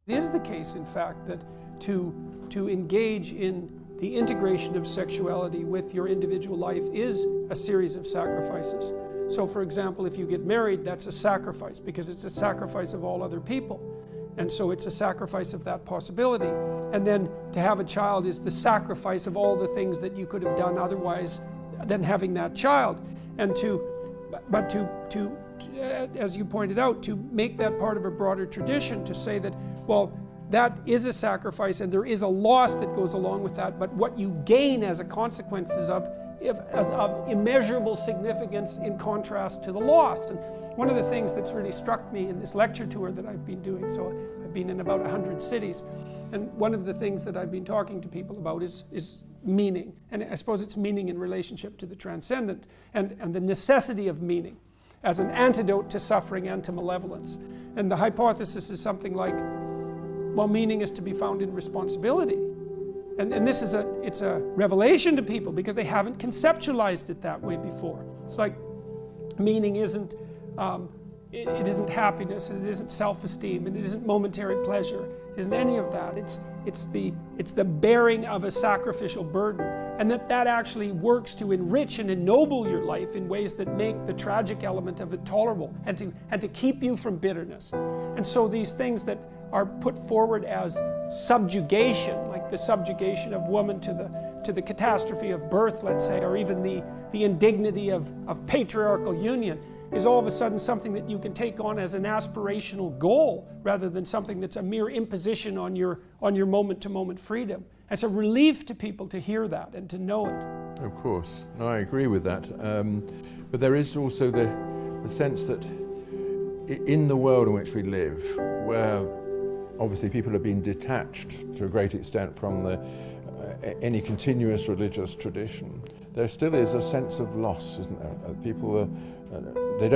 It is the case, in fact, that to engage in the integration of sexuality with your individual life is a series of sacrifices. So, for example, if you get married, that's a sacrifice because it's a sacrifice of all other people. And so it's a sacrifice of that possibility. And then to have a child is the sacrifice of all the things that you could have done otherwise than having that child. And as you pointed out, to make that part of a broader tradition, to say that, well, that is a sacrifice and there is a loss that goes along with that, but what you gain as a consequence is of immeasurable significance in contrast to the loss. And one of the things that's really struck me in this lecture tour that I've been doing, so I've been in about 100 cities, and one of the things that I've been talking to people about is meaning. And I suppose it's meaning in relationship to the transcendent and the necessity of meaning as an antidote to suffering and to malevolence. And the hypothesis is something like, well, meaning is to be found in responsibility. And this is it's a revelation to people because they haven't conceptualized it that way before. It's like meaning isn't it isn't happiness, and it isn't self-esteem, and it isn't momentary pleasure. It isn't any of that. It's the bearing of a sacrificial burden, and that actually works to enrich and ennoble your life in ways that make the tragic element of it tolerable, and to keep you from bitterness. And so these things that are put forward as subjugation, like the subjugation of woman to the catastrophe of birth, let's say, or even the indignity of patriarchal union, is all of a sudden something that you can take on as an aspirational goal rather than something that's a mere imposition on your moment-to-moment freedom. It's a relief to people to hear that and to know it. Of course, no, I agree with that. But there is also the sense that in the world in which we live, where obviously people have been detached to a great extent from any continuous religious tradition, there still is a sense of loss, isn't there? People they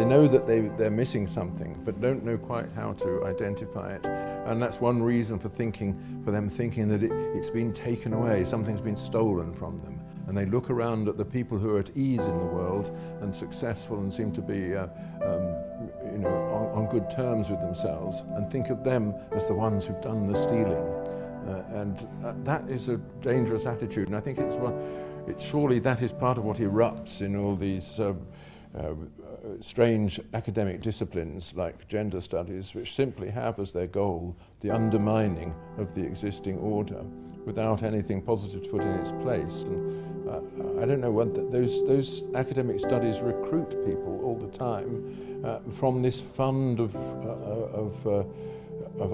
know that they're missing something, but don't know quite how to identify it, and that's one reason for them thinking that it's been taken away, something's been stolen from them, and they look around at the people who are at ease in the world and successful and seem to be on good terms with themselves, and think of them as the ones who've done the stealing, and that is a dangerous attitude, and I think it's surely that is part of what erupts in all these strange academic disciplines like gender studies, which simply have as their goal the undermining of the existing order without anything positive to put in its place. And I don't know whether those academic studies recruit people all the time from this fund of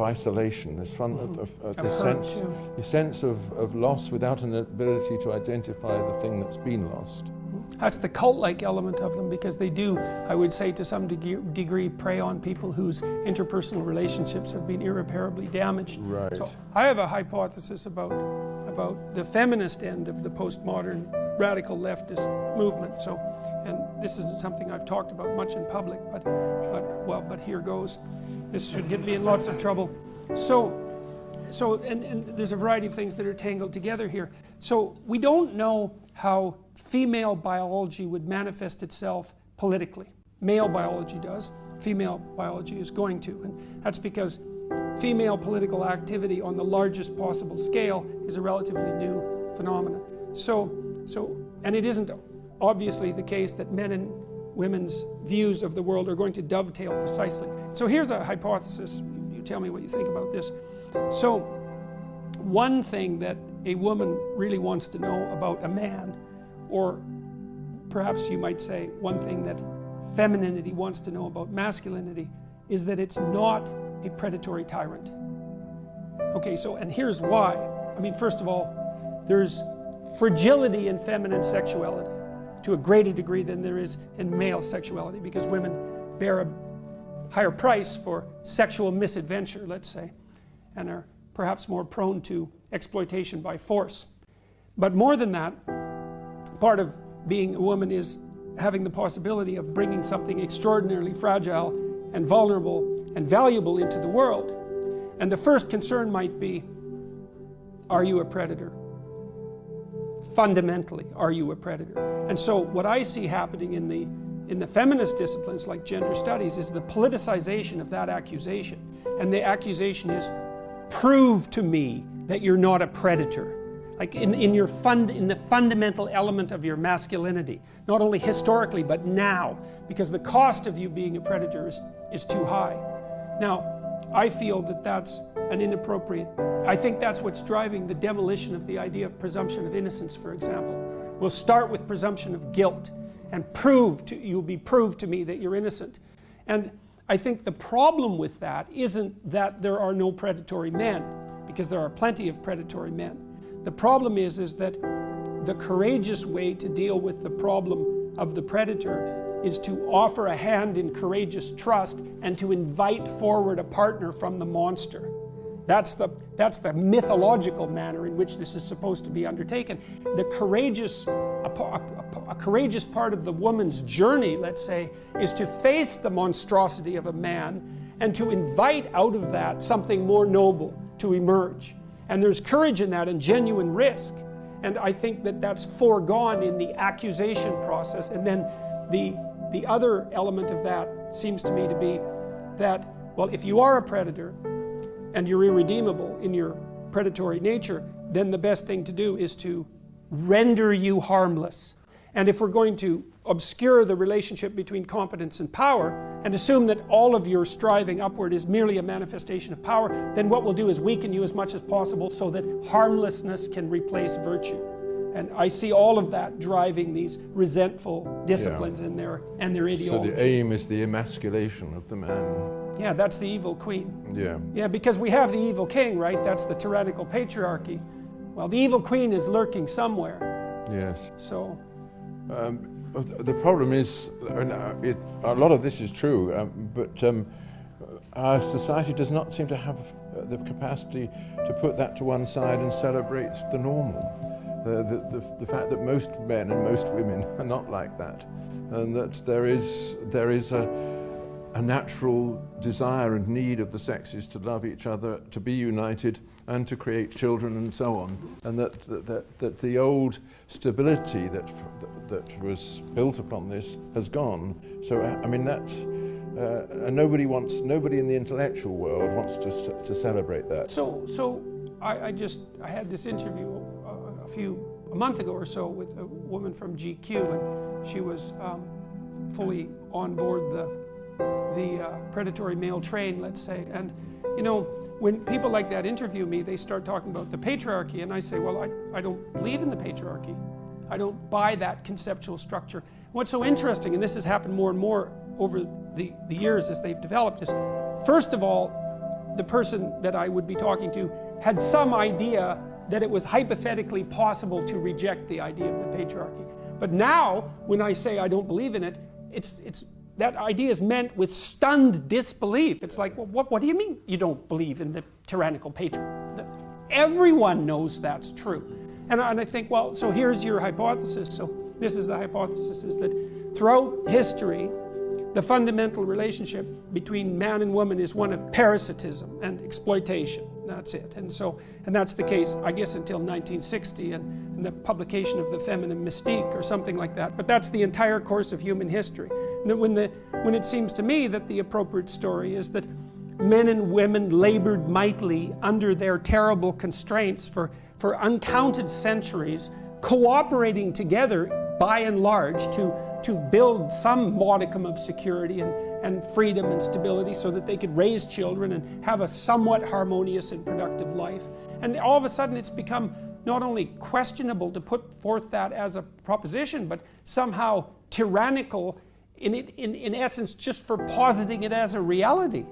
isolation, this fund of this sense of loss without an ability to identify the thing that's been lost. That's the cult-like element of them, because they do, I would say, to some degree prey on people whose interpersonal relationships have been irreparably damaged. Right. So I have a hypothesis about the feminist end of the postmodern radical leftist movement. So, and this isn't something I've talked about much in public, but here goes. This should get me in lots of trouble. So and there's a variety of things that are tangled together here. So we don't know how female biology would manifest itself politically. Male biology does. Female biology is going to. And that's because female political activity on the largest possible scale is a relatively new phenomenon. And it isn't obviously the case that men and women's views of the world are going to dovetail precisely. So here's a hypothesis. You tell me what you think about this. So one thing that a woman really wants to know about a man, or perhaps you might say one thing that femininity wants to know about masculinity, is that it's not a predatory tyrant. Okay, so, and here's why. I mean, first of all, there's fragility in feminine sexuality to a greater degree than there is in male sexuality, because women bear a higher price for sexual misadventure, let's say, and are perhaps more prone to exploitation by force. But more than that, part of being a woman is having the possibility of bringing something extraordinarily fragile and vulnerable and valuable into the world. And the first concern might be, are you a predator? Fundamentally, are you a predator? And so what I see happening in the in the feminist disciplines like gender studies is the politicization of that accusation. And the accusation is, prove to me that you're not a predator. Like in the fundamental element of your masculinity, not only historically but now, because the cost of you being a predator is too high. Now, I feel that that's an inappropriate. I think that's what's driving the demolition of the idea of presumption of innocence, for example. We'll start with presumption of guilt and you'll be proved to me that you're innocent. And I think the problem with that isn't that there are no predatory men, because there are plenty of predatory men. The problem is that the courageous way to deal with the problem of the predator is to offer a hand in courageous trust and to invite forward a partner from the monster. That's the mythological manner in which this is supposed to be undertaken. A courageous part of the woman's journey, let's say, is to face the monstrosity of a man and to invite out of that something more noble to emerge. And there's courage in that and genuine risk. And I think that that's foregone in the accusation process. And then the other element of that seems to me to be that, well, if you are a predator and you're irredeemable in your predatory nature, then the best thing to do is to render you harmless. And if we're going to obscure the relationship between competence and power and assume that all of your striving upward is merely a manifestation of power, then what we'll do is weaken you as much as possible so that harmlessness can replace virtue. And I see all of that driving these resentful disciplines in their ideology. So the aim is the emasculation of the man. Yeah, that's the evil queen. Yeah. Yeah, because we have the evil king, right? That's the tyrannical patriarchy. Well, the evil queen is lurking somewhere. Yes. So... the problem is, a lot of this is true, but our society does not seem to have the capacity to put that to one side and celebrate the normal. The fact that most men and most women are not like that, and that there is a natural desire and need of the sexes to love each other, to be united, and to create children and so on, and that the old stability that was built upon this has gone. So I mean and nobody in the intellectual world wants to celebrate that. So I had this interview a month ago or so with a woman from GQ, and she was fully on board the predatory male train, let's say. And you know, when people like that interview me, they start talking about the patriarchy, and I say, well, I don't believe in the patriarchy. I don't buy that conceptual structure. What's so interesting, and this has happened more and more over the years as they've developed, is first of all, the person that I would be talking to had some idea that it was hypothetically possible to reject the idea of the patriarchy. But now, when I say I don't believe in it, it's that idea is meant with stunned disbelief. It's like, well, what do you mean you don't believe in the tyrannical patriarchy? Everyone knows that's true. And I think, well, so here's your hypothesis. So this is the hypothesis, is that throughout history, the fundamental relationship between man and woman is one of parasitism and exploitation. That's it. And that's the case, I guess, until 1960 and the publication of The Feminine Mystique or something like that. But that's the entire course of human history. And when it seems to me that the appropriate story is that men and women labored mightily under their terrible constraints for uncounted centuries, cooperating together by and large to build some modicum of security and freedom and stability so that they could raise children and have a somewhat harmonious and productive life. And all of a sudden it's become not only questionable to put forth that as a proposition, but somehow tyrannical in essence just for positing it as a reality.